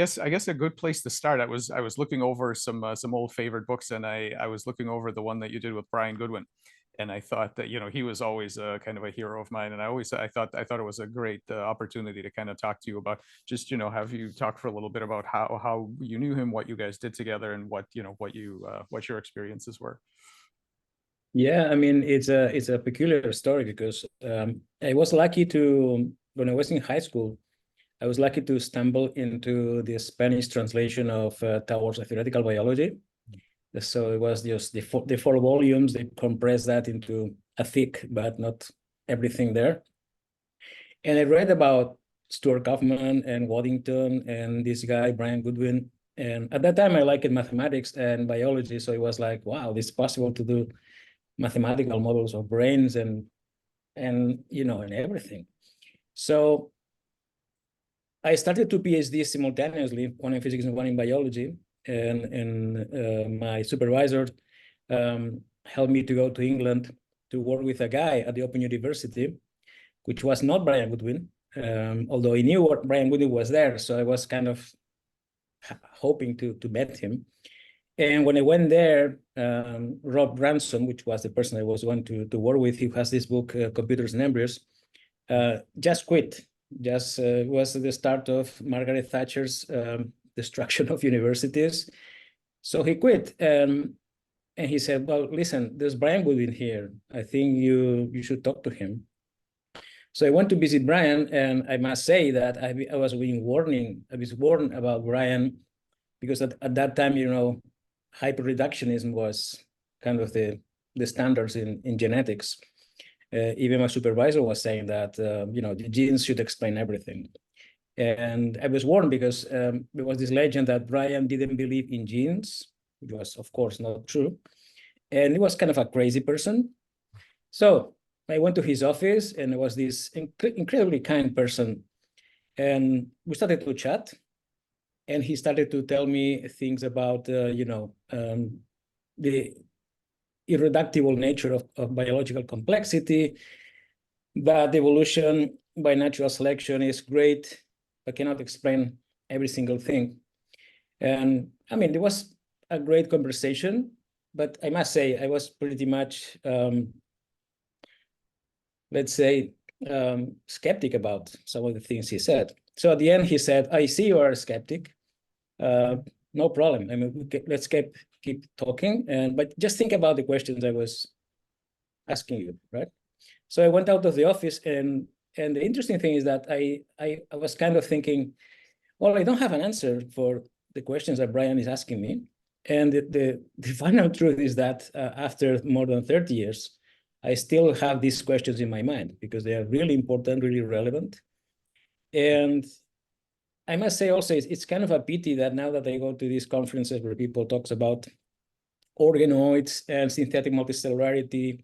I guess a good place to start. I was looking over some old favorite books, and I was looking over the one that you did with Brian Goodwin, and I thought that he was always kind of a hero of mine, and I thought it was a great opportunity to kind of talk to you about just have you talk for a little bit about how you knew him, what you guys did together, and what your experiences were. Yeah, I mean it's a peculiar story because I was lucky to when I was in high school, I was lucky to stumble into the Spanish translation of Towards a Theoretical Biology. So it was just the four volumes. They compressed that into a thick, but not everything there. And I read about Stuart Kauffman and Waddington and this guy Brian Goodwin. And at that time, I liked mathematics and biology, so it was like, wow, it's possible to do mathematical models of brains and everything. So I started two PhDs simultaneously, one in physics and one in biology, and my supervisor helped me to go to England to work with a guy at the Open University, which was not Brian Goodwin, although he knew what Brian Goodwin was there, so I was kind of hoping to meet him. And when I went there, Rob Ransom, which was the person I was going to work with, he has this book, Computers and Embryos, just quit. Just was the start of Margaret Thatcher's destruction of universities. So he quit. And he said, well, listen, there's Brian Goodwin here. I think you should talk to him. So I went to visit Brian, and I must say that I was warned about Brian because at that time, hyperreductionism was kind of the standards in genetics. Even my supervisor was saying that the genes should explain everything. And I was warned because there was this legend that Brian didn't believe in genes, which was, of course, not true. And he was kind of a crazy person. So I went to his office, and it was this incredibly kind person. And we started to chat. And he started to tell me things about, the irreducible nature of biological complexity, that evolution by natural selection is great, but cannot explain every single thing. And I mean, it was a great conversation, but I must say I was pretty much, let's say, skeptic about some of the things he said. So at the end, he said, I see you are a skeptic. No problem. I mean, let's keep talking, but just think about the questions I was asking you, right? So I went out of the office, and the interesting thing is that I was kind of thinking, well, I don't have an answer for the questions that Brian is asking me, and the final truth is that after more than 30 years, I still have these questions in my mind because they are really important, really relevant, and I must say also, it's kind of a pity that now that I go to these conferences where people talks about organoids and synthetic multicellularity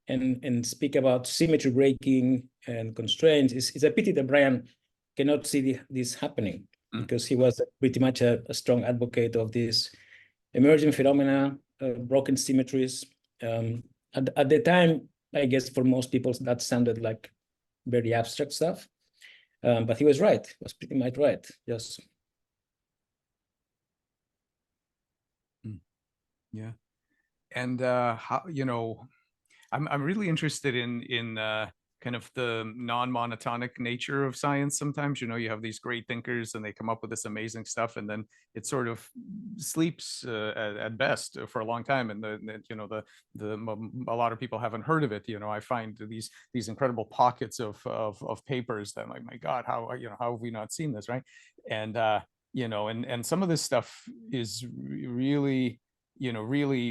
and speak about symmetry breaking and constraints, it's a pity that Brian cannot see this happening because he was pretty much a strong advocate of this emergent phenomena, broken symmetries. At the time, I guess for most people, that sounded like very abstract stuff. But he was right. He was pretty much right. Yes. Yeah. And how I'm really interested in kind of the non-monotonic nature of science. Sometimes you have these great thinkers and they come up with this amazing stuff, and then it sort of sleeps at best for a long time, and a lot of people haven't heard of it. I find these incredible pockets of papers that I'm like, my God, how have we not seen this, right? And and some of this stuff is really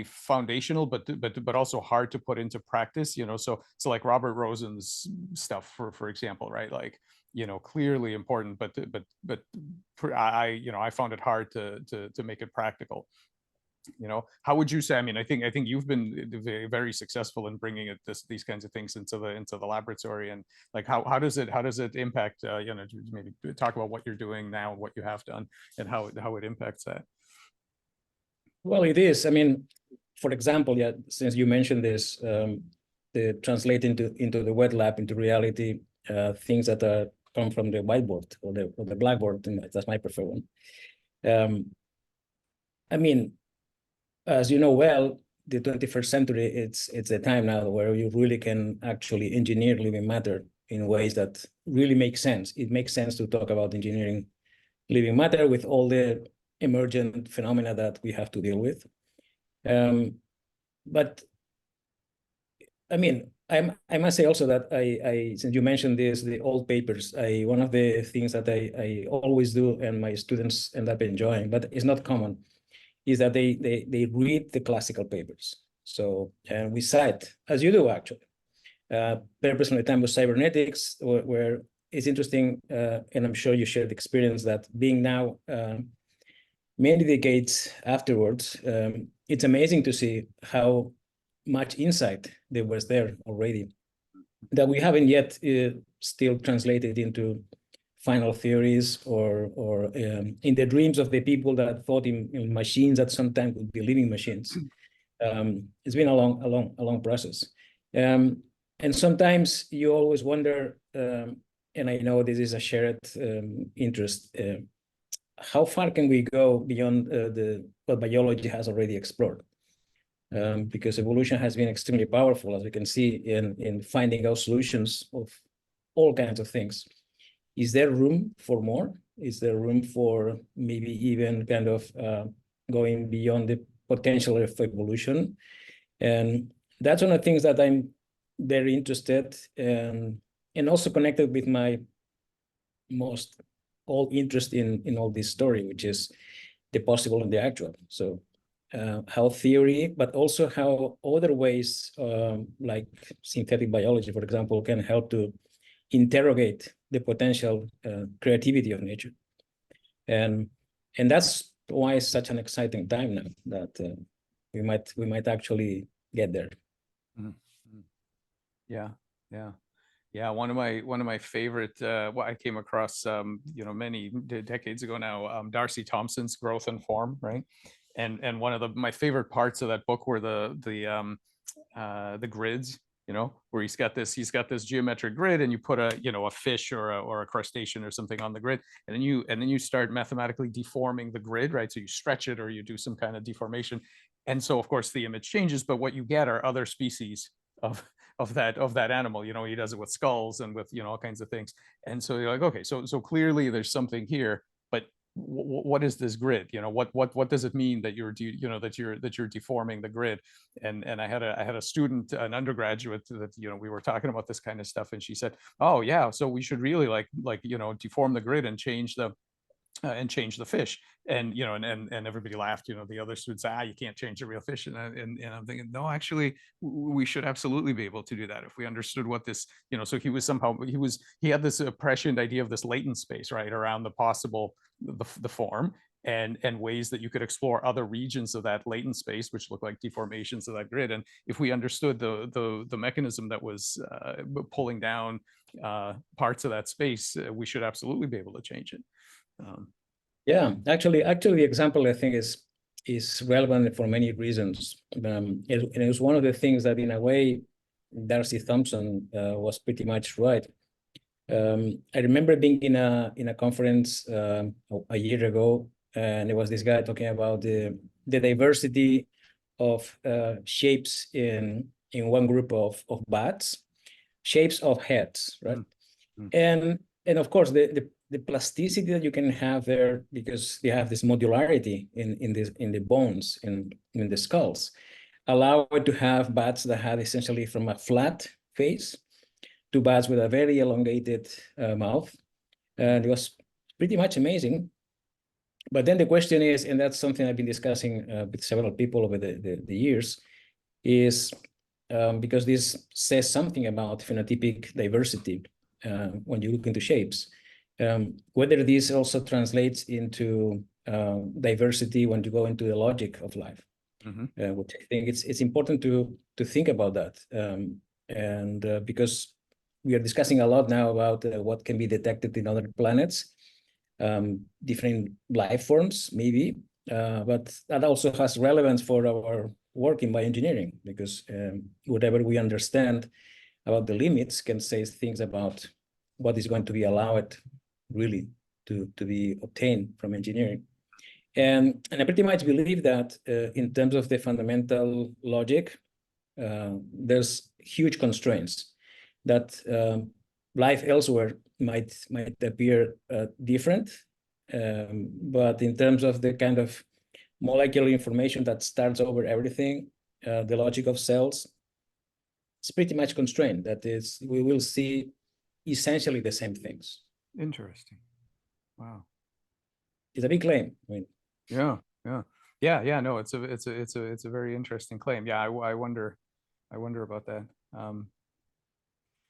foundational, but also hard to put into practice. So like Robert Rosen's stuff, for example, right? Like, clearly important, but I found it hard to make it practical. How would you say? I mean, I think you've been very, very successful in bringing these kinds of things into the laboratory, and like how does it impact? Maybe talk about what you're doing now, what you have done, and how it impacts that. Well, it is. I mean, for example, yeah, since you mentioned this, the translate into the wet lab, into reality, things that are come from the whiteboard or the blackboard, and that's my preferred one. I mean, as you know well, the 21st century, it's a time now where you really can actually engineer living matter in ways that really make sense. It makes sense to talk about engineering living matter with all the emergent phenomena that we have to deal with. But I mean, I must say also that I since you mentioned this, the old papers, one of the things that I always do and my students end up enjoying, but it's not common, is that they read the classical papers. So, and we cite, as you do actually, papers from the time of cybernetics, where it's interesting, and I'm sure you share the experience that being now many decades afterwards, it's amazing to see how much insight there was there already that we haven't yet still translated into final theories or in the dreams of the people that thought in machines that sometimes would be living machines. It's been a long process. And sometimes you always wonder, and I know this is a shared interest, how far can we go beyond what biology has already explored? Because evolution has been extremely powerful, as we can see in finding out solutions of all kinds of things. Is there room for more? Is there room for maybe even kind of going beyond the potential of evolution? And that's one of the things that I'm very interested in, and also connected with my most all interest in all this story, which is the possible and the actual. So how theory, but also how other ways, like synthetic biology, for example, can help to interrogate the potential creativity of nature. And that's why it's such an exciting time now that we might actually get there. Mm-hmm. Yeah. One of my favorite, what I came across, many decades ago now, Darcy Thompson's Growth and Form, right? And one of my favorite parts of that book were the grids, where he's got this geometric grid, and you put a fish or a crustacean or something on the grid, and then you start mathematically deforming the grid, right? So you stretch it or you do some kind of deformation, and so of course the image changes, but what you get are other species of that animal. He does it with skulls and with all kinds of things, and so you're like, okay, so clearly there's something here, but what is this grid? What does it mean that you're deforming the grid? And I had a student, an undergraduate, that we were talking about this kind of stuff, and she said, oh yeah, so we should really like deform the grid and change the fish. And and everybody laughed. The other students said, you can't change the real fish. And I'm thinking, no, actually we should absolutely be able to do that if we understood what this, so he had this prescient idea of this latent space, right, around the possible the form, and ways that you could explore other regions of that latent space, which look like deformations of that grid. And if we understood the mechanism that was pulling down parts of that space, we should absolutely be able to change it. Yeah, actually, the example I think is relevant for many reasons. And it was one of the things that, in a way, Darcy Thompson was pretty much right. I remember being in a conference a year ago, and there was this guy talking about the diversity of shapes in one group of bats, shapes of heads, right? Mm-hmm. And of course the plasticity that you can have there, because you have this modularity in the bones in the skulls, allow it to have bats that had essentially from a flat face to bats with a very elongated mouth. And it was pretty much amazing. But then the question is, and that's something I've been discussing with several people over the years, is because this says something about phenotypic diversity when you look into shapes, whether this also translates into diversity when you go into the logic of life, which I think it's important to think about that. And because we are discussing a lot now about what can be detected in other planets, different life forms, maybe, but that also has relevance for our work in bioengineering, because whatever we understand about the limits can say things about what is going to be allowed really to be obtained from engineering. And I pretty much believe that in terms of the fundamental logic, there's huge constraints that life elsewhere might appear different. But in terms of the kind of molecular information that starts over everything, the logic of cells, it's pretty much constrained. That is, we will see essentially the same things. Interesting. Wow. It's a big claim. I mean, yeah. No, it's a very interesting claim. Yeah, I wonder about that.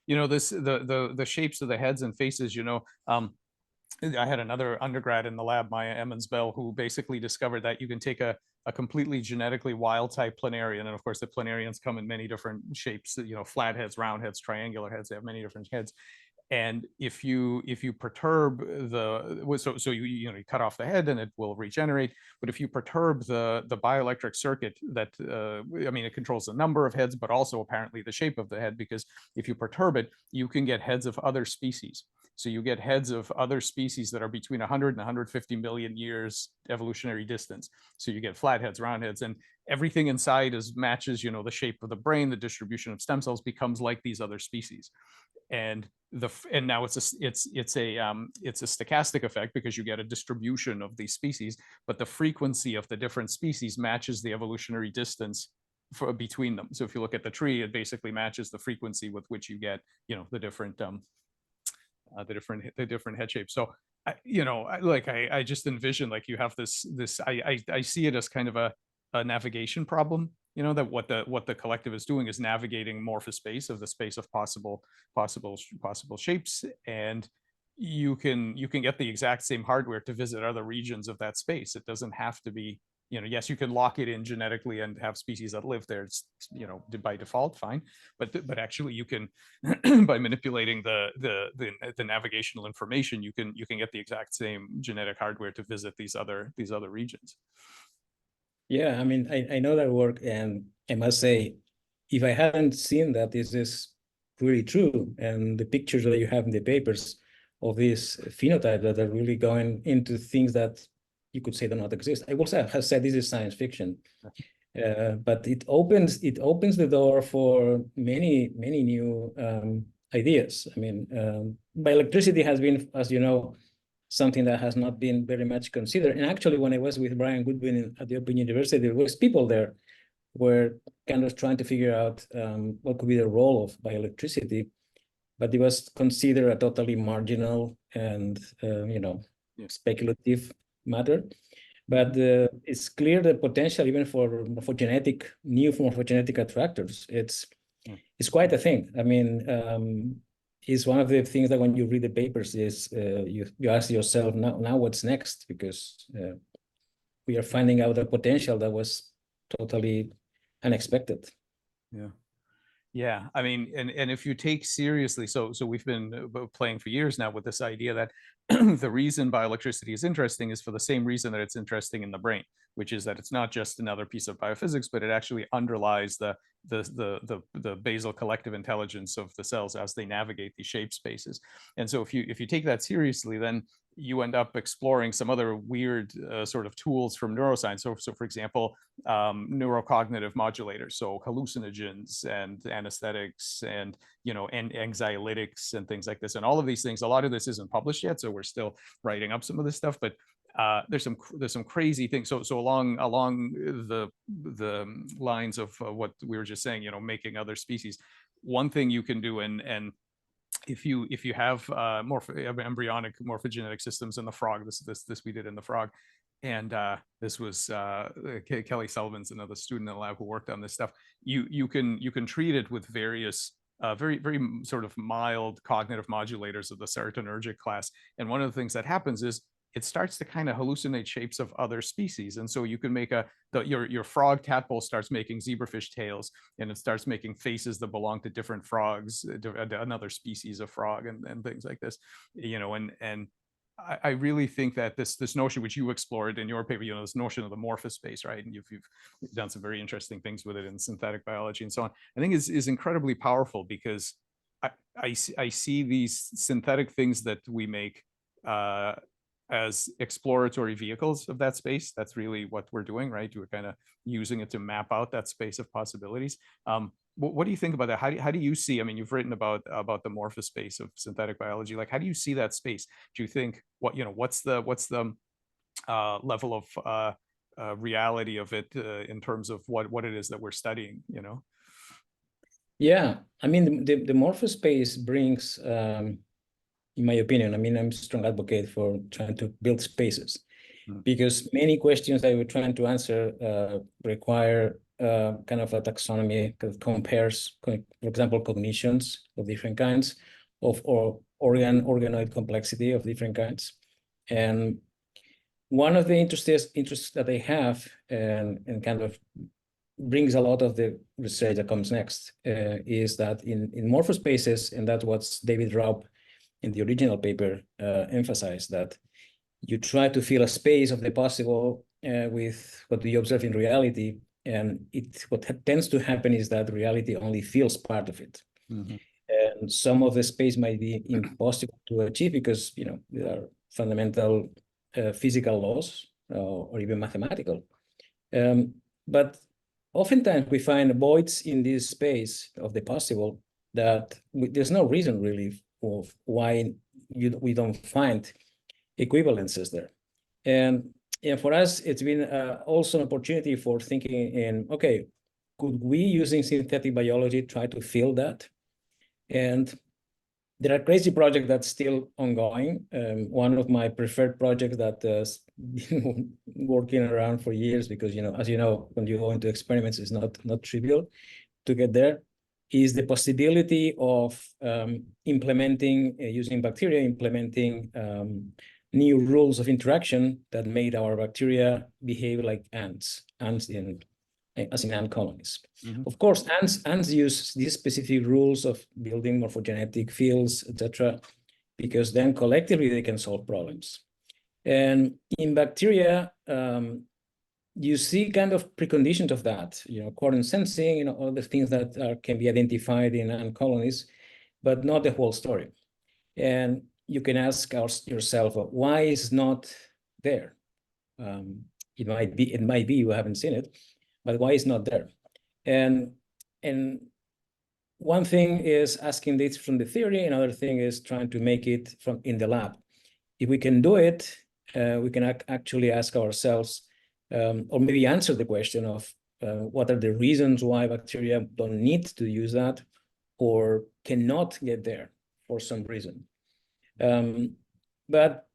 You know, the shapes of the heads and faces. You know, I had another undergrad in the lab, Maya Emmons-Bell, who basically discovered that you can take a completely genetically wild type planarian, and of course the planarians come in many different shapes. You know, flat heads, round heads, triangular heads. They have many different heads. And if you perturb the so you cut off the head and it will regenerate, but if you perturb the bioelectric circuit that I mean, it controls the number of heads, but also apparently the shape of the head, because if you perturb it, you can get heads of other species. So you get heads of other species that are between 100 and 150 million years evolutionary distance. So you get flat heads, round heads, and everything inside is matches, you know, the shape of the brain, the distribution of stem cells becomes like these other species. And now it's a stochastic effect because you get a distribution of these species, but the frequency of the different species matches the evolutionary distance between them. So if you look at the tree, it basically matches the frequency with which you get, you know, the different head shapes. So I just envision, like, you have this I see it as kind of a navigation problem, you know, that what the collective is doing is navigating morphospace, of the space of possible shapes, and you can get the exact same hardware to visit other regions of that space. It doesn't have to be, you know, yes, you can lock it in genetically and have species that live there, it's, you know, by default, fine, but actually you can by manipulating the navigational information, you can get the exact same genetic hardware to visit these other regions. yeah, I mean, I know that work, and I must say, if I hadn't seen that this is really true, and the pictures that you have in the papers of this phenotype that are really going into things that you could say do not exist, I would have said this is science fiction. But it opens the door for many new ideas. I mean, bioelectricity has been, as you know, something that has not been very much considered. And actually, when I was with Brian Goodwin at the Open University, there was people there were kind of trying to figure out what could be the role of bioelectricity, but it was considered a totally marginal and speculative matter. But it's clear the potential even for new morphogenetic attractors. It's quite a thing. I mean, it's one of the things that when you read the papers is you ask yourself, now what's next? Because we are finding out a potential that was totally unexpected. Yeah, I mean, and if you take seriously, so we've been playing for years now with this idea that the reason bioelectricity is interesting is for the same reason that it's interesting in the brain, which is that it's not just another piece of biophysics, but it actually underlies the basal collective intelligence of the cells as they navigate these shape spaces. And so if you take that seriously, then you end up exploring some other weird sort of tools from neuroscience. So for example, neurocognitive modulators, so hallucinogens and anesthetics and, you know, and anxiolytics and things like this. And all of these things, a lot of this isn't published yet, so we're still writing up some of this stuff, but there's some crazy things. So along the lines of what we were just saying, you know, making other species, one thing you can do, and if you have embryonic morphogenetic systems in the frog, this we did in the frog, and this was Kelly Sullivan's another student in the lab who worked on this stuff. You can treat it with various very sort of mild cognitive modulators of the serotonergic class, and one of the things that happens is it starts to kind of hallucinate shapes of other species. And so you can make your frog tadpole starts making zebrafish tails, and it starts making faces that belong to different frogs, another species of frog, and things like this, you know, and I really think that this notion, which you explored in your paper, you know, this notion of the morphospace, right? And you've done some very interesting things with it in synthetic biology and so on, I think is incredibly powerful, because I see these synthetic things that we make as exploratory vehicles of that space. That's really what we're doing, right? We're kind of using it to map out that space of possibilities. What do you think about that? How do you see? I mean, you've written about the morphospace of synthetic biology. Like, how do you see that space? Do you think what's the level of reality of it in terms of what it is that we're studying? Yeah, I mean, the Morphospace brings, in my opinion, I mean, I'm a strong advocate for trying to build spaces because many questions that we're trying to answer require kind of a taxonomy that compares, for example, cognitions of different kinds or organoid complexity of different kinds. And one of the interests that they have and kind of brings a lot of the research that comes next is that in morphospaces, and that's what David Raup in the original paper emphasized, that you try to fill a space of the possible with what we observe in reality, and what tends to happen is that reality only fills part of it. Mm-hmm. And some of the space might be impossible to achieve because there are fundamental physical laws or even mathematical. But oftentimes we find voids in this space of the possible that there's no reason really of why we don't find equivalences there. And for us, it's been also an opportunity for thinking in, okay, could we, using synthetic biology, try to fill that? And there are crazy projects that's still ongoing. One of my preferred projects that has been working around for years, because as you know, when you go into experiments, it's not trivial to get there, is the possibility of implementing, using bacteria, implementing new rules of interaction that made our bacteria behave like ants as in ant colonies. Mm-hmm. Of course, ants use these specific rules of building morphogenetic fields, etc., because then collectively they can solve problems. And in bacteria, you see kind of preconditions of that, quorum sensing, all the things that can be identified in ant colonies, but not the whole story. And you can ask yourself, why is not there? It might be you haven't seen it, but why is not there? And one thing is asking this from the theory, another thing is trying to make it from in the lab. If we can do it, we can actually ask ourselves, or maybe answer the question of what are the reasons why bacteria don't need to use that or cannot get there for some reason. But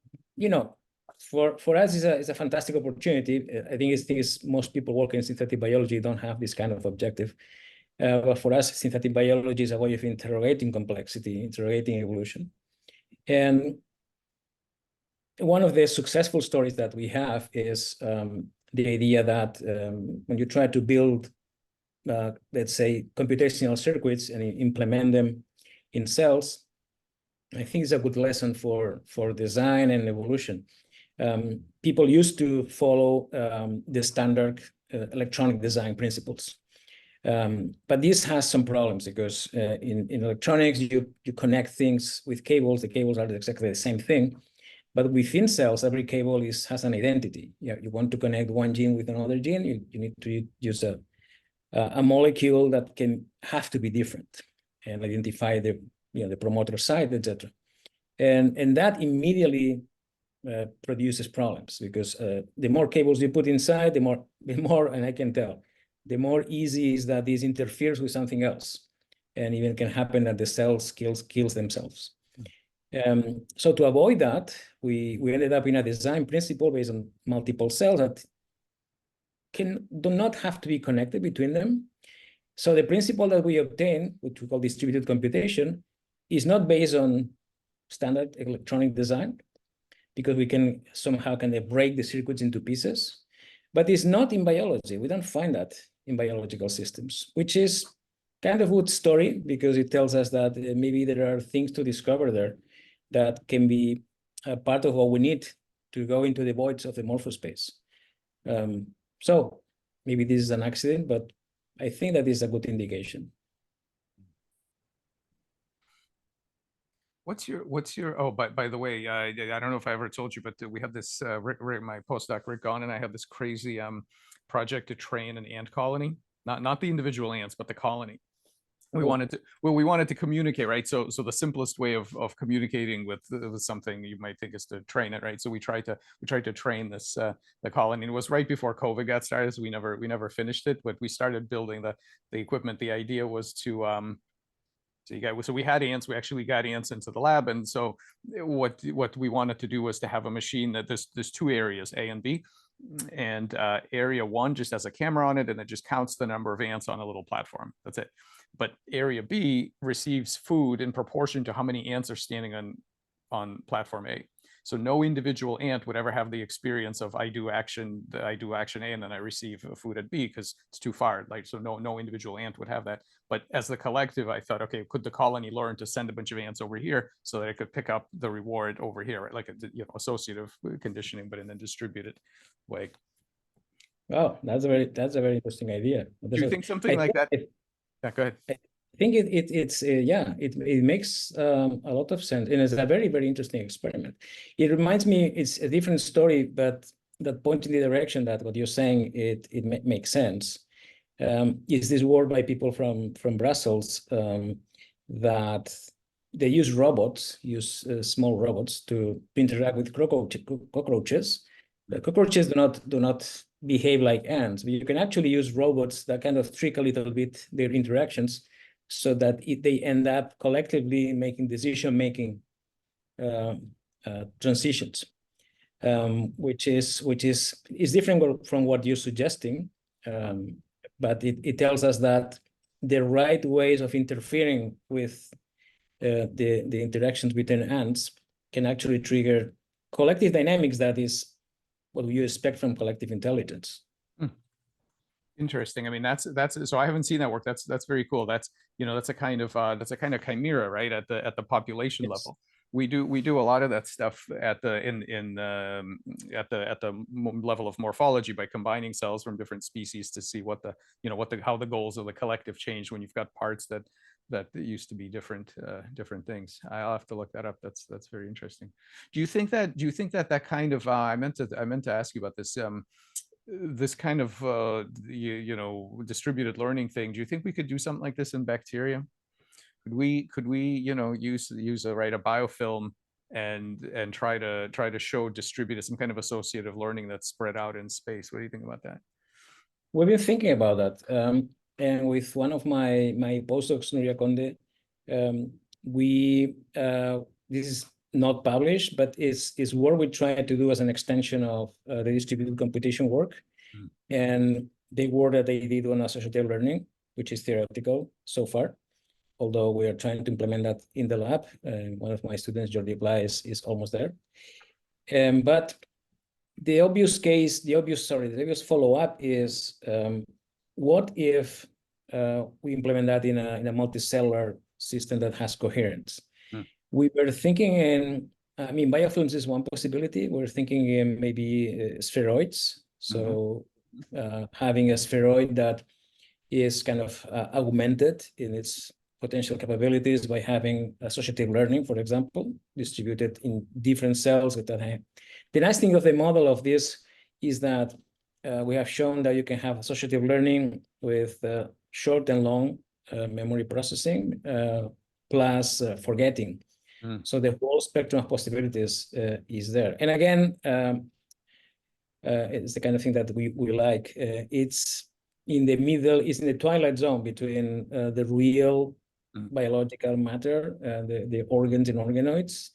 for us, it's a fantastic opportunity. I think it's most people working in synthetic biology don't have this kind of objective. But for us, synthetic biology is a way of interrogating complexity, interrogating evolution. And one of the successful stories that we have is the idea that when you try to build, let's say, computational circuits and implement them in cells, I think it's a good lesson for design and evolution. People used to follow the standard electronic design principles. But this has some problems because in electronics, you connect things with cables. The cables are exactly the same thing. But within cells, every cable has an identity. You want to connect one gene with another gene, you need to use a molecule that can have to be different and identify the promoter site, etc. And that immediately produces problems because the more cables you put inside, the more, and I can tell, the more easy is that this interferes with something else, and even can happen that the cells kills themselves. So to avoid that, we ended up in a design principle based on multiple cells that do not have to be connected between them. So the principle that we obtain, which we call distributed computation, is not based on standard electronic design, because we can somehow break the circuits into pieces, but it's not in biology. We don't find that in biological systems, which is kind of a good story because it tells us that maybe there are things to discover there that can be a part of what we need to go into the voids of the morphospace. So maybe this is an accident, but I think that is a good indication. what's your oh by the way, I don't know if I ever told you, but we have this my postdoc Rick Gahn and I have this crazy project to train an ant colony, not the individual ants, but the colony. Oh, We wanted to communicate, right? So the simplest way of communicating with something you might think is to train it, right? So we tried to train this the colony. And it was right before COVID got started, so we never finished it, but we started building the equipment. The idea was to so we had ants. We actually got ants into the lab, and so what we wanted to do was to have a machine that there's two areas, A and B, and area one just has a camera on it, and it just counts the number of ants on a little platform. That's it. But area B receives food in proportion to how many ants are standing on platform A. So no individual ant would ever have the experience of I do action A and then I receive food at B because it's too far. Like so, no individual ant would have that. But as the collective, I thought, okay, could the colony learn to send a bunch of ants over here so that it could pick up the reward over here, right? Like a associative conditioning, but in a distributed way. wow, that's a very interesting idea. Do you think something I like that? think Yeah, go ahead. I think it's yeah, it makes a lot of sense, and it's a very interesting experiment. It reminds me, it's a different story, but that point in the direction that what you're saying it makes sense. Is this work by people from Brussels that they use small robots to interact with cockroaches. The cockroaches do not behave like ants, but you can actually use robots that kind of trick a little bit their interactions so that they end up collectively making decision-making transitions, which is different from what you're suggesting. But it tells us that the right ways of interfering with the interactions between ants can actually trigger collective dynamics that is what you expect from collective intelligence. Interesting. I mean, that's so I haven't seen that work. That's very cool. That's a kind of chimera, right? At the population Yes. level. We do a lot of that stuff at the level of morphology by combining cells from different species to see how the goals of the collective change when you've got parts that used to be different things. I'll have to look that up. That's very interesting. Do you think that kind of I meant to ask you about this kind of distributed learning thing? Do you think we could do something like this in bacteria? Could we use a biofilm and try to show distributed some kind of associative learning that's spread out in space? What do you think about that? We've been thinking about that, and with one of my postdocs, Nuria Conde, we this is not published, but is work we try to do as an extension of the distributed computation work, and the work that they did on associative learning, which is theoretical so far, although we are trying to implement that in the lab. One of my students, Jordi Pla, is almost there. But the obvious follow-up is what if we implement that in a multicellular system that has coherence? We were thinking biofilms is one possibility. We're thinking in maybe spheroids. So having a spheroid that is kind of augmented in its potential capabilities by having associative learning, for example, distributed in different cells with that. The nice thing of the model of this is that we have shown that you can have associative learning with short and long memory processing plus forgetting. So the whole spectrum of possibilities is there. And again, it's the kind of thing that we like. It's in the middle, it's in the twilight zone between the real biological matter, the organs and organoids,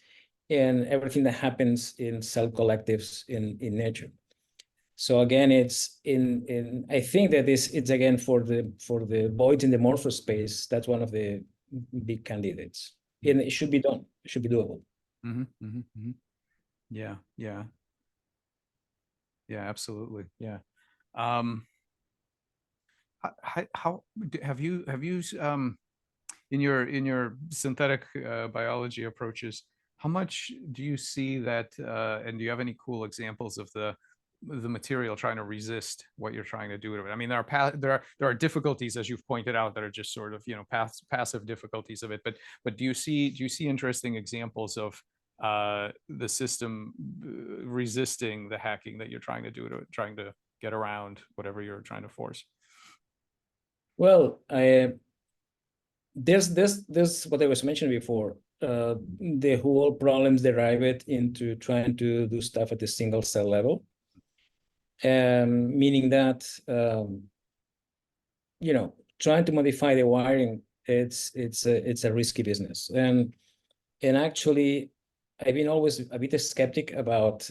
and everything that happens in cell collectives in nature. So again, it's I think that it's again for the voids in the morphospace. That's one of the big candidates, and it should be done. It should be doable. Yeah, absolutely. Yeah. How have you in your synthetic biology approaches, how much do you see that, and do you have any cool examples of the material trying to resist what you're trying to do to it. I mean, there are difficulties, as you've pointed out, that are just sort of, you know, passive difficulties of it. But do you see interesting examples of the system resisting the hacking that you're trying to do to trying to get around whatever you're trying to force? Well, there's what I was mentioning before. The whole problems derive it into trying to do stuff at the single cell level, meaning that you know, trying to modify the wiring, it's a risky business, and actually, I've been always a bit skeptic about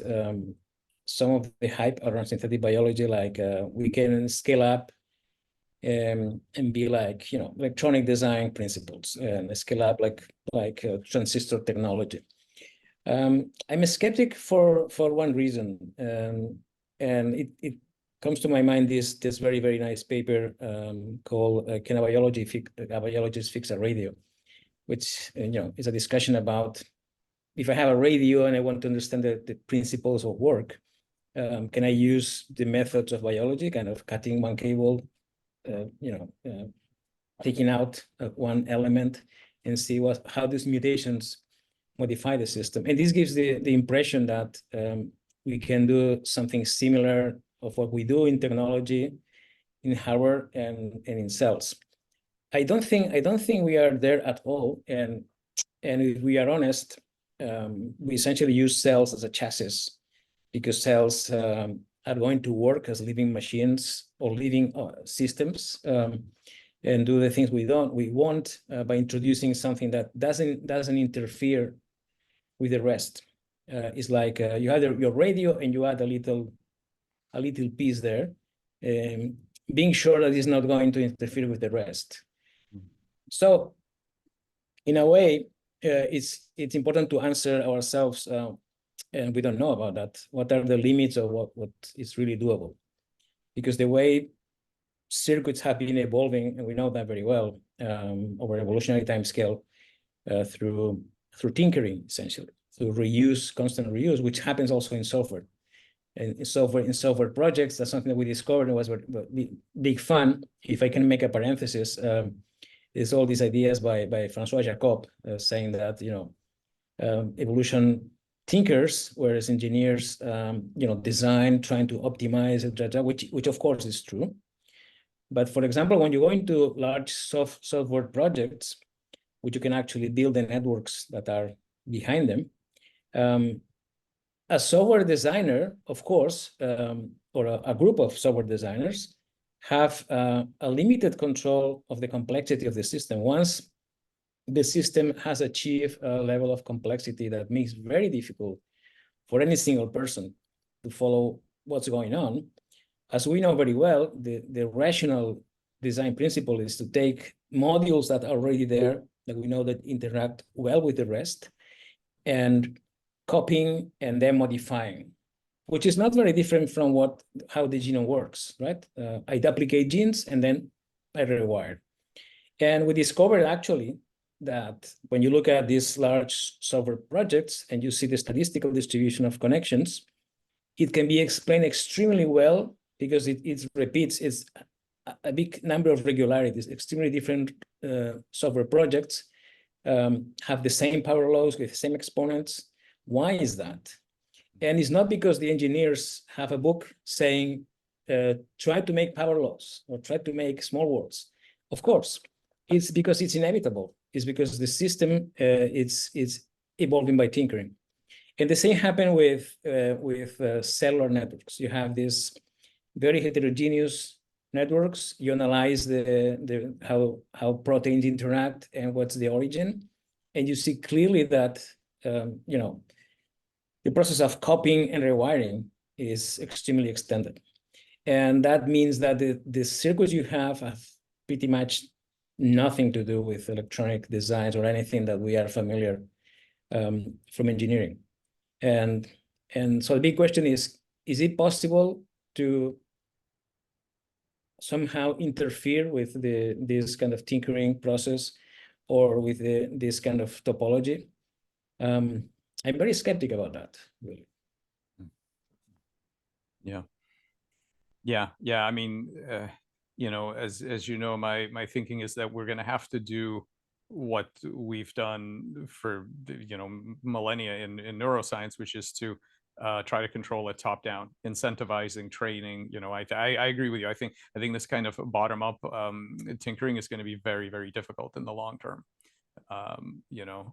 some of the hype around synthetic biology, like we can scale up and be like, you know, electronic design principles and scale up like transistor technology. I'm a skeptic for one reason, and it comes to my mind this very, very nice paper called "Can a biologist fix a radio?" which you know is a discussion about if I have a radio and I want to understand the principles of work, can I use the methods of biology, kind of cutting one cable, taking out one element, and see how these mutations modify the system. And this gives the impression that we can do something similar of what we do in technology, in hardware, and in cells. I don't think we are there at all. And if we are honest, we essentially use cells as a chassis, because cells are going to work as living machines or living systems, and do the things we want by introducing something that doesn't interfere with the rest. It's like you have your radio and you add a little piece there, being sure that it's not going to interfere with the rest. So, in a way, it's important to answer ourselves, and we don't know about that. What are the limits of what is really doable? Because the way circuits have been evolving, and we know that very well, over evolutionary time scale, through tinkering, essentially, through constant reuse, which happens also in software. And in software projects, that's something that we discovered and was big fun. If I can make a parenthesis, there's all these ideas by Francois Jacob saying that, you know, evolution thinkers, whereas engineers, you know, design, trying to optimize, etc., which of course is true. But for example, when you go into large software projects, which you can actually build the networks that are behind them, a software designer, of course, or a group of software designers have a limited control of the complexity of the system. Once the system has achieved a level of complexity that makes it very difficult for any single person to follow what's going on, as we know very well, the rational design principle is to take modules that are already there, that we know that interact well with the rest, and copying and then modifying, which is not very different from how the genome works, right? I duplicate genes and then I rewire. And we discovered actually that when you look at these large software projects and you see the statistical distribution of connections, it can be explained extremely well because it repeats. It's a big number of regularities. Extremely different software projects have the same power laws with the same exponents. Why is that? And it's not because the engineers have a book saying, try to make power laws or try to make small worlds. Of course, it's because it's inevitable. It's because the system it's evolving by tinkering. And the same happened with cellular networks. You have these very heterogeneous networks. You analyze how proteins interact and what's the origin, and you see clearly that you know, the process of copying and rewiring is extremely extended. And that means that the circuits you have pretty much nothing to do with electronic designs or anything that we are familiar from engineering. And so the big question is it possible to somehow interfere with this kind of tinkering process or with this kind of topology? I'm very skeptic about that, really. Yeah. Yeah. I mean, as you know, my thinking is that we're going to have to do what we've done for millennia in neuroscience, which is to try to control it top down, incentivizing training. I agree with you. I think this kind of bottom up tinkering is going to be very, very difficult in the long term. And Yeah.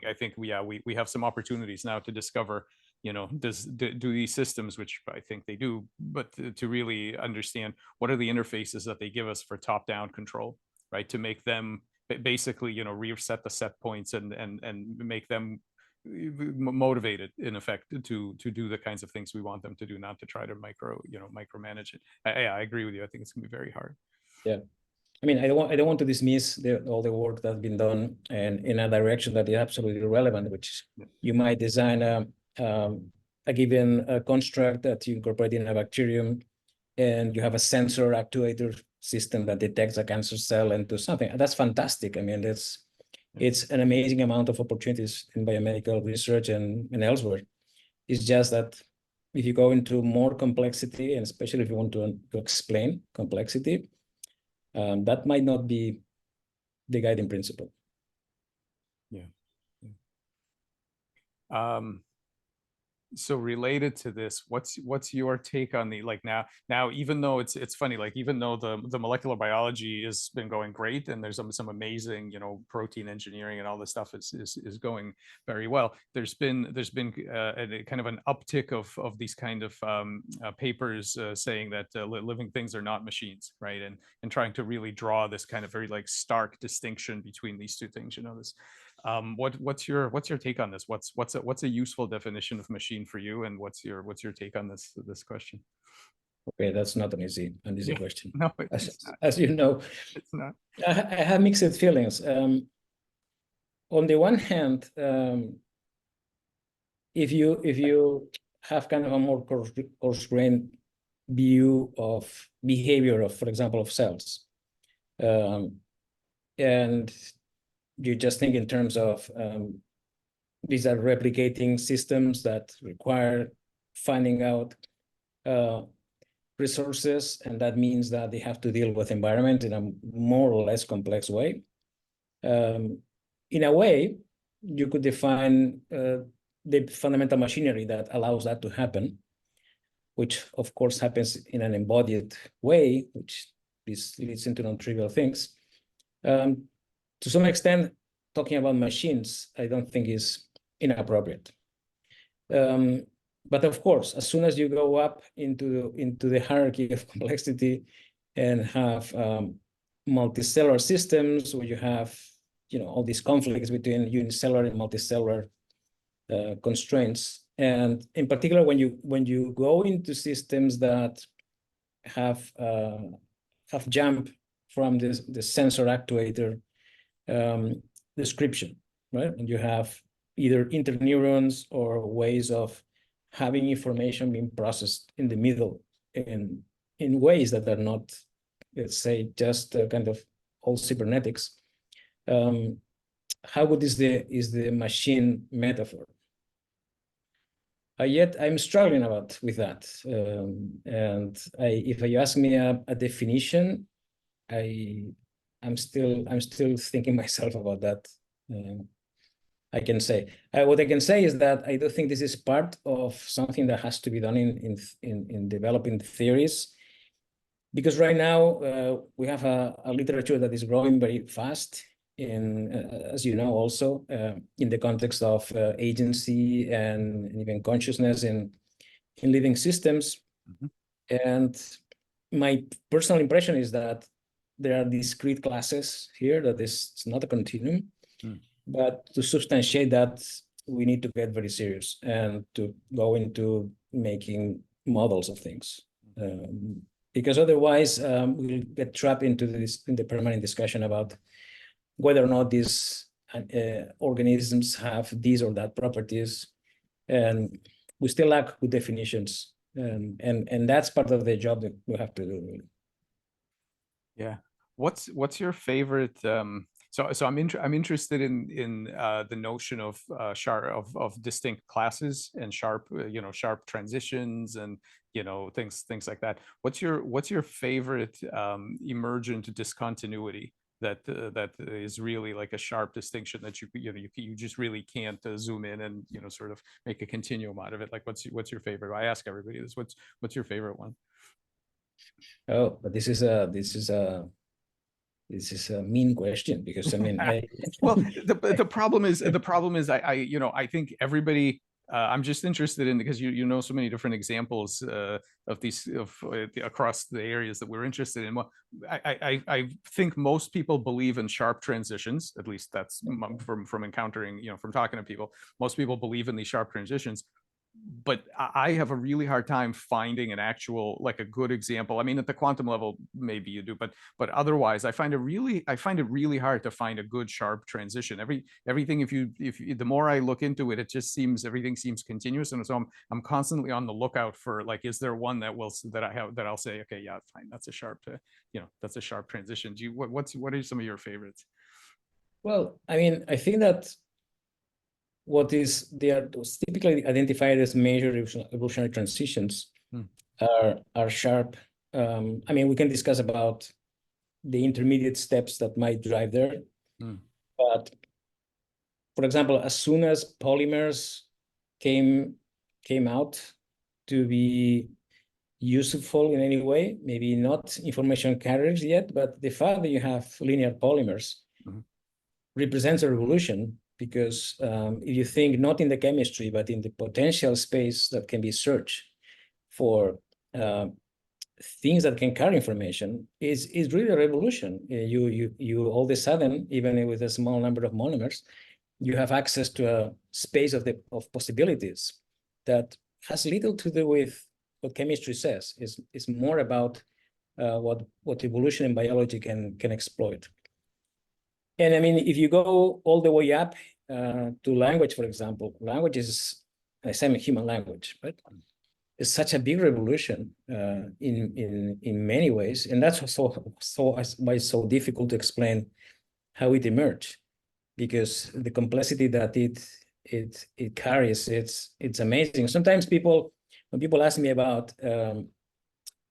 I think we have some opportunities now to discover, do these systems, which I think they do, but to really understand what are the interfaces that they give us for top down control, right? To make them basically, reset the set points and make them motivated in effect to do the kinds of things we want them to do, not to try to micromanage it. I agree with you. I think it's gonna be very hard. Yeah. I mean, I don't want to dismiss all the work that's been done and in a direction that is absolutely relevant, which Yeah. you might design a given construct that you incorporate in a bacterium, and you have a sensor actuator system that detects a cancer cell into something. That's fantastic. I mean, it's an amazing amount of opportunities in biomedical research and elsewhere. It's just that if you go into more complexity, and especially if you want to explain complexity, that might not be the guiding principle. Yeah. So related to this, what's your take on the, like, now even though it's funny, like, even though the molecular biology has been going great and there's some amazing, protein engineering and all this stuff is going very well, there's been a kind of an uptick of these kind of papers saying that living things are not machines, right? And trying to really draw this kind of very like stark distinction between these two things. This what's your take on this? What's a useful definition of machine for you, and what's your take on this question? Okay, that's not an easy Yeah, question. no, As, it's not. as you know, It's not. I have mixed feelings. On the one hand, if you have kind of a more coarse-grained view of behavior of, for example, of cells, and you just think in terms of these are replicating systems that require finding out resources, and that means that they have to deal with environment in a more or less complex way. In a way, you could define the fundamental machinery that allows that to happen, which of course happens in an embodied way, which leads into non-trivial things. To some extent, talking about machines, I don't think is inappropriate. But of course, as soon as you go up into the hierarchy of complexity and have multicellular systems where you have all these conflicts between unicellular and multicellular constraints, and in particular when you go into systems that have jumped from the sensor actuator description, right? And you have either interneurons or ways of having information being processed in the middle in ways that are not, let's say, just kind of all cybernetics. How good is the machine metaphor? Yet I'm struggling with that. And if you ask me a definition, I'm still thinking myself about that. I can say what I can say is that I do think this is part of something that has to be done in developing theories, because right now we have a literature that is growing very fast as you know, also in the context of agency and even consciousness in living systems. Mm-hmm. And my personal impression is that there are discrete classes here, that it's not a continuum. Mm. But to substantiate that, we need to get very serious and to go into making models of things. Because otherwise we'll get trapped into the permanent discussion about whether or not these organisms have these or that properties, and we still lack good definitions, and that's part of the job that we have to do. Yeah. What's your favorite? So I'm interested in the notion of sharp of distinct classes and sharp sharp transitions and things like that. What's your favorite emergent discontinuity that is really like a sharp distinction that you just really can't zoom in and sort of make a continuum out of it? Like what's your favorite? I ask everybody this. What's your favorite one? Oh, but this is a mean question, because I mean, Well, the problem is I think everybody. I'm just interested in, because you know so many different examples of these across the areas that we're interested in. Well, I think most people believe in sharp transitions. At least that's from encountering, from talking to people. Most people believe in these sharp transitions, but I have a really hard time finding an actual, like, a good example. I mean, at the quantum level, maybe you do, but otherwise, I find it really hard to find a good sharp transition. Everything, if the more I look into it, it just seems everything seems continuous, and so I'm constantly on the lookout for, like, is there one that I'll say, okay, yeah, fine, that's a sharp that's a sharp transition. What are some of your favorites? well, I mean, I think that they are typically identified as major evolutionary transitions are sharp. I mean, we can discuss about the intermediate steps that might drive there. But for example, as soon as polymers came out to be useful in any way, maybe not information carriers yet, but the fact that you have linear polymers represents a revolution, because if you think not in the chemistry, but in the potential space that can be searched for things that can carry information, is really a revolution. You all of a sudden, even with a small number of monomers, you have access to a space of possibilities that has little to do with what chemistry says. Is more about what evolution and biology can exploit. And I mean, if you go all the way up to language, for example, language is a semi-human language, but it's such a big revolution in many ways, and that's why it's so difficult to explain how it emerged, because the complexity that it carries, it's amazing. Sometimes when people ask me about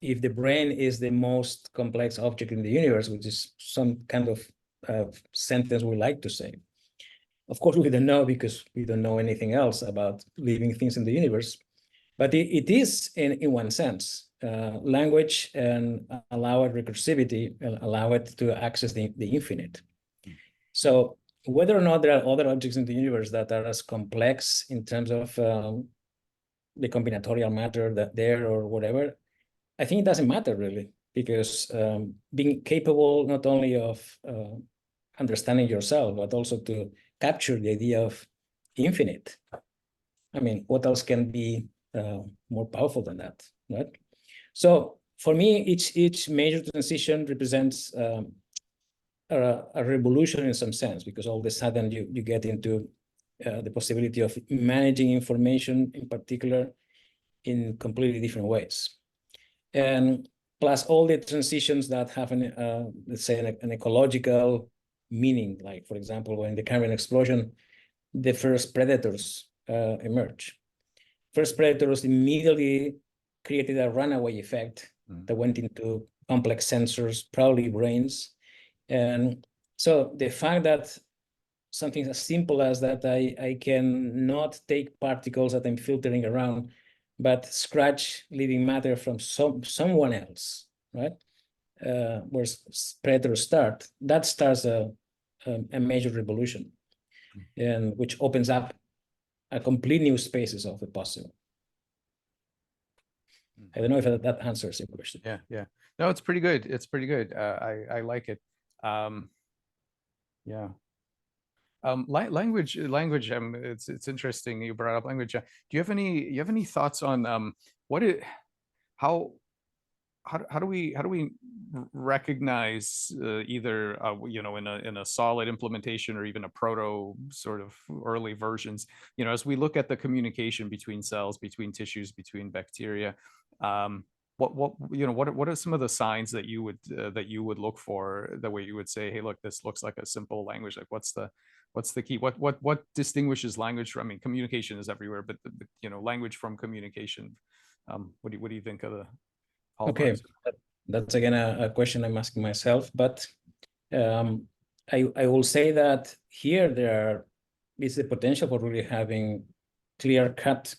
if the brain is the most complex object in the universe, which is some kind of sentence we like to say. Of course, we don't know, because we don't know anything else about living things in the universe. But it is, in one sense, language, and allow it recursivity, and allow it to access the infinite. So whether or not there are other objects in the universe that are as complex in terms of the combinatorial matter that there or whatever, I think it doesn't matter really, because being capable not only of understanding yourself, but also to capture the idea of infinite. I mean, what else can be more powerful than that, right? So for me, each major transition represents a revolution in some sense, because all of a sudden you get into the possibility of managing information, in particular, in completely different ways. And plus all the transitions that have let's say an ecological meaning, like, for example, when the Cambrian explosion, the first predators emerge. First predators immediately created a runaway effect that went into complex sensors, probably brains. And so the fact that something as simple as that, I can not take particles that I'm filtering around, but scratch living matter from someone else, right? Where predators start, that starts a major revolution, and which opens up a complete new spaces of the possible. I don't know if that answers your question. Yeah. No, it's pretty good. It's pretty good. I like it. Yeah. Language. It's interesting you brought up language. Do you have any thoughts on how do we recognize either in a solid implementation or even a proto sort of early versions, as we look at the communication between cells, between tissues, between bacteria, what are some of the signs that you would look for, the way you would say, hey, look, this looks like a simple language? Like, what's the key? What distinguishes language from, I mean, communication is everywhere, but language from communication. What do you think of the Okay, hallmarks? that's again a question I'm asking myself, but um, I will say that here there is the potential for really having clear-cut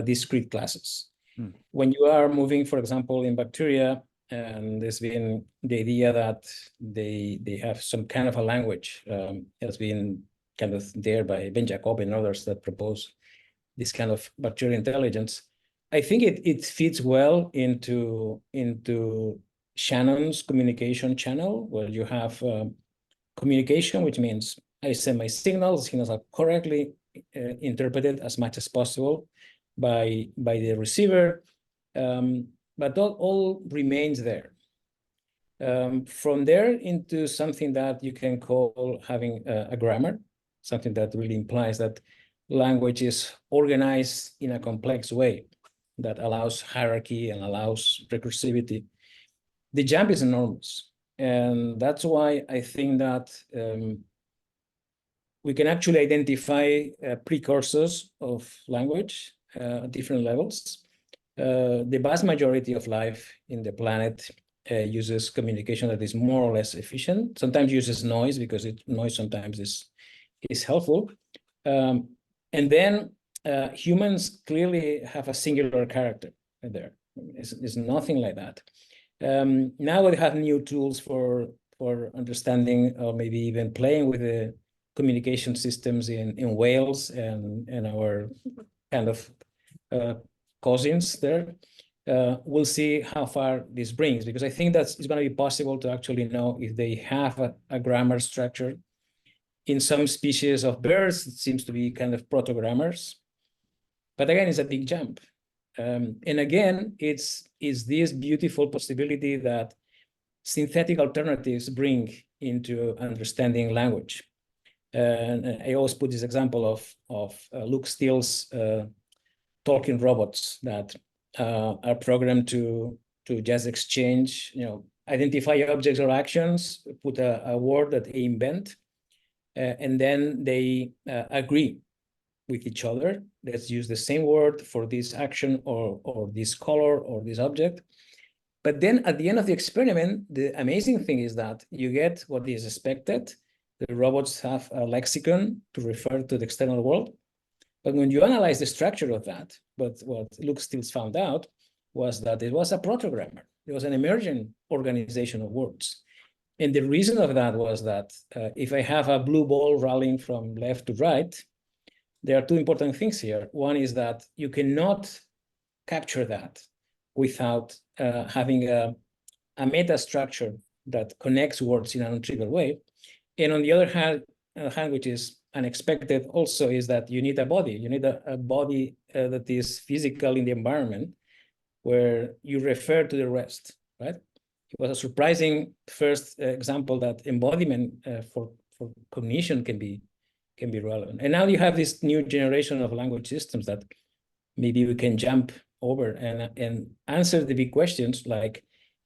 discrete classes. Hmm. When you are moving, for example, in bacteria, and there's been the idea that they have some kind of a language, has been kind of there by Ben Jacob and others that propose this kind of bacterial intelligence. I think it fits well into Shannon's communication channel, where you have communication, which means I send my signals are correctly interpreted as much as possible by the receiver, but that all remains there. From there into something that you can call having a grammar, something that really implies that language is organized in a complex way that allows hierarchy and allows recursivity. The jump is enormous. And that's why I think that we can actually identify precursors of language at different levels. The vast majority of life in the planet uses communication that is more or less efficient. Sometimes uses noise, because noise sometimes is helpful. And then humans clearly have a singular character there. It's nothing like that. Now we have new tools for understanding, or maybe even playing with the communication systems in whales and our kind of cousins there. We'll see how far this brings, because I think that it's going to be possible to actually know if they have a grammar structure. In some species of birds, it seems to be kind of proto-grammars. But again, it's a big jump. And again, it's this beautiful possibility that synthetic alternatives bring into understanding language. And I always put this example of Luke Steele's talking robots that are programmed to just exchange, identify objects or actions, put a word that they invent, and then they agree with each other. Let's use the same word for this action or this color or this object. But then at the end of the experiment, the amazing thing is that you get what is expected. The robots have a lexicon to refer to the external world. But when you analyze the structure of that, what Luke Steele found out was that it was a protogrammar. It was an emergent organization of words. And the reason of that was that if I have a blue ball rolling from left to right, there are two important things here. One is that you cannot capture that without having a meta structure that connects words in a non-trivial way. And on the other hand, which is unexpected also, is that you need a body. You need a body that is physical in the environment, where you refer to the rest, right? It was a surprising first example that embodiment for cognition can be relevant. And now you have this new generation of language systems that maybe we can jump over and answer the big questions, like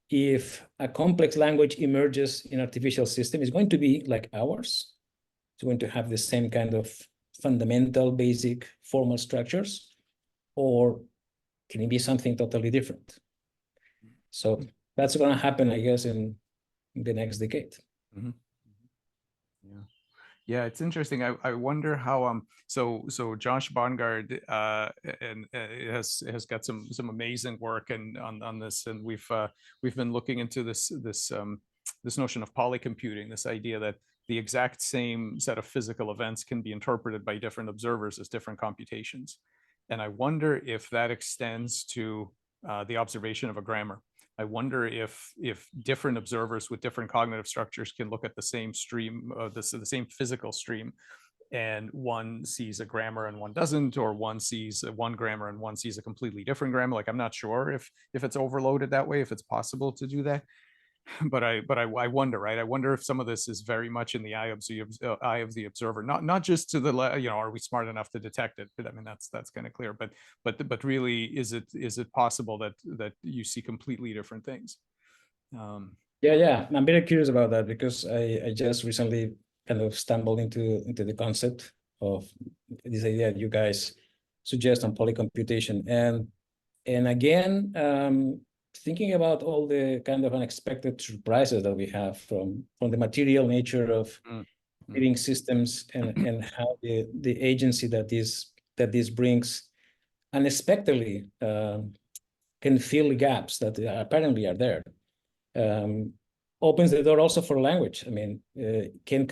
if a complex language emerges in artificial system, is going to be like ours. It's going to have the same kind of fundamental, basic, formal structures, or can it be something totally different? So that's going to happen, I guess, in the next decade. Mm-hmm. Yeah. Yeah, it's interesting. I wonder how so Josh Bongard has got some amazing work and on this, and we've been looking into this notion of polycomputing, this idea that the exact same set of physical events can be interpreted by different observers as different computations. And I wonder if that extends to the observation of a grammar. I wonder if different observers with different cognitive structures can look at the same stream, the same physical stream, and one sees a grammar and one doesn't, or one sees one grammar and one sees a completely different grammar. Like, I'm not sure if it's overloaded that way, if it's possible to do that. I wonder, right? I wonder if some of this is very much in the eye of the observer, not just to the are we smart enough to detect it? But I mean, that's kind of clear. But really, is it possible that you see completely different things? Yeah, I'm very curious about that because I just recently kind of stumbled into the concept of this idea that you guys suggest on polycomputation, and again, thinking about all the kind of unexpected surprises that we have from the material nature of Mm, mm, living systems, and how the agency that this brings unexpectedly can fill gaps that apparently are there. Opens the door also for language. I mean, can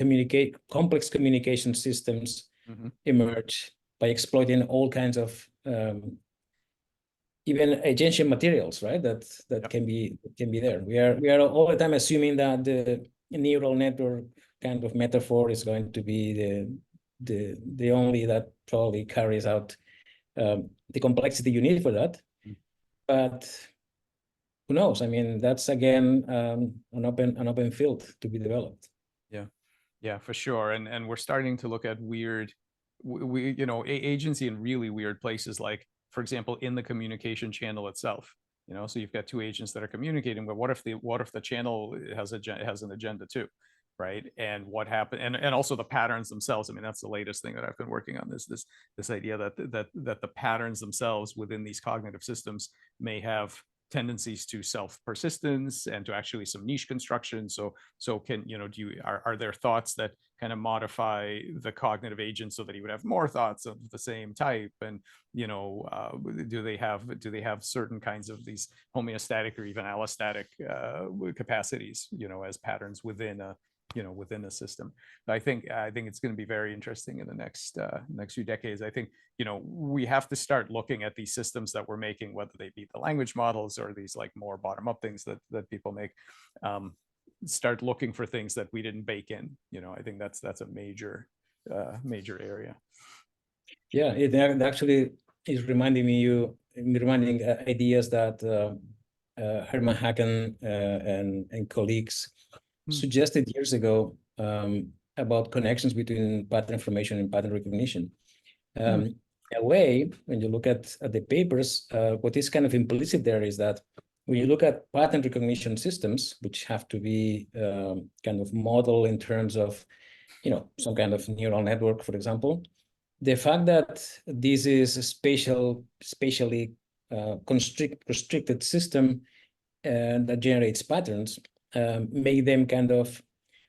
complex communication systems mhm. emerge by exploiting all kinds of even ancient materials, right? That Yep. can be there. We are all the time assuming that the neural network kind of metaphor is going to be the only that probably carries out the complexity you need for that. Mm. But who knows? I mean, that's again an open field to be developed. Yeah, yeah, for sure. And we're starting to look at weird, we agency in really weird places, like for example, in the communication channel itself. So you've got two agents that are communicating, but what if the channel has an agenda too, right? And what happened, and also the patterns themselves. I mean, that's the latest thing that I've been working on, this idea that the patterns themselves within these cognitive systems may have tendencies to self-persistence and to actually some niche construction. So can are there thoughts that kind of modify the cognitive agent so that he would have more thoughts of the same type? And do they have certain kinds of these homeostatic or even allostatic capacities, as patterns within a system? I think it's going to be very interesting in the next few decades. I think we have to start looking at these systems that we're making, whether they be the language models or these like more bottom-up things that people make. Start looking for things that we didn't bake in. I think that's a major area. Yeah, it actually is reminding ideas that Herman Haken and colleagues suggested years ago about connections between pattern information and pattern recognition. In a way, when you look at the papers, what is kind of implicit there is that when you look at pattern recognition systems, which have to be kind of modeled in terms of, some kind of neural network, for example, the fact that this is a spatially restricted system that generates patterns make them kind of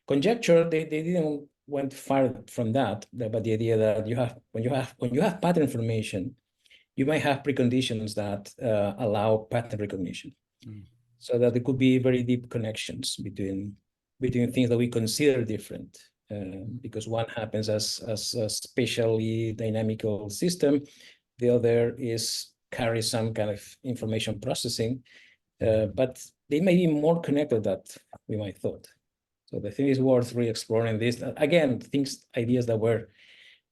conjecture. They didn't went far from that, but the idea that when you have pattern information, you might have preconditions that allow pattern recognition, so that there could be very deep connections between things that we consider different, because one happens as a spatially dynamical system, the other carries some kind of information processing, but they may be more connected than we might thought. So the thing is worth re-exploring this. Again, ideas that were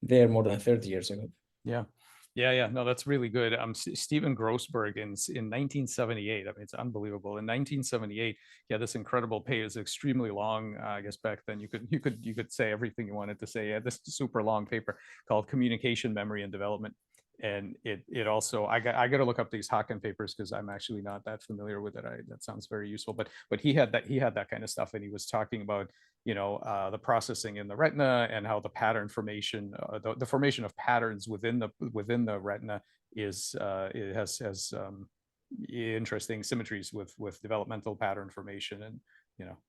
there more than 30 years ago. Yeah. No, that's really good. Stephen Grossberg in 1978. I mean, it's unbelievable. In 1978, this incredible paper is extremely long. I guess back then you could say everything you wanted to say. This super long paper called "Communication, Memory, and Development." And it also, I got to look up these Haken papers because I'm actually not that familiar with it. That sounds very useful. But he had that kind of stuff, and he was talking about the processing in the retina and how the pattern formation, the formation of patterns within the retina it has interesting symmetries with developmental pattern formation, and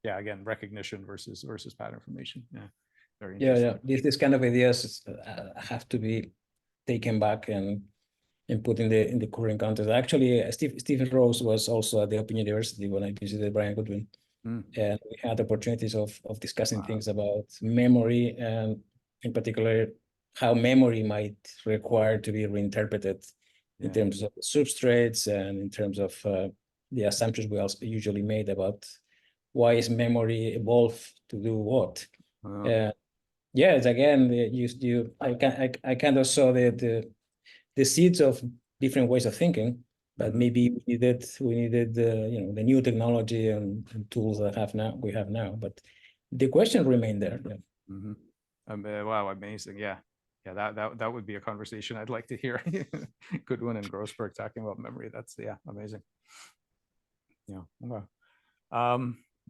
again, recognition versus pattern formation. Very interesting. This kind of ideas have to be taken back and put in the current context. Actually, Stephen Rose was also at the Open University when I visited Brian Goodwin, and we had opportunities of discussing things about memory, and in particular how memory might require to be reinterpreted in terms of substrates and in terms of the assumptions we also usually made about why is memory evolved to do what. It's again, I kind of saw the seeds of different ways of thinking, but maybe we needed the the new technology and tools that we have now. But the question remained there. Yeah. Wow, amazing. Yeah. That would be a conversation I'd like to hear. Goodwin and Grossberg talking about memory. That's amazing. Yeah. Okay.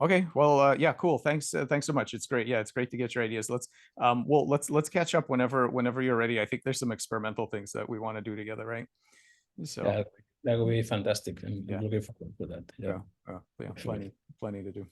Okay. Well, yeah, cool. Thanks. Thanks so much. It's great. Yeah, it's great to get your ideas. Let's catch up whenever you're ready. I think there's some experimental things that we want to do together, right? So that would be fantastic. I'm yeah, looking forward to that. Yeah, yeah, for sure. plenty to do.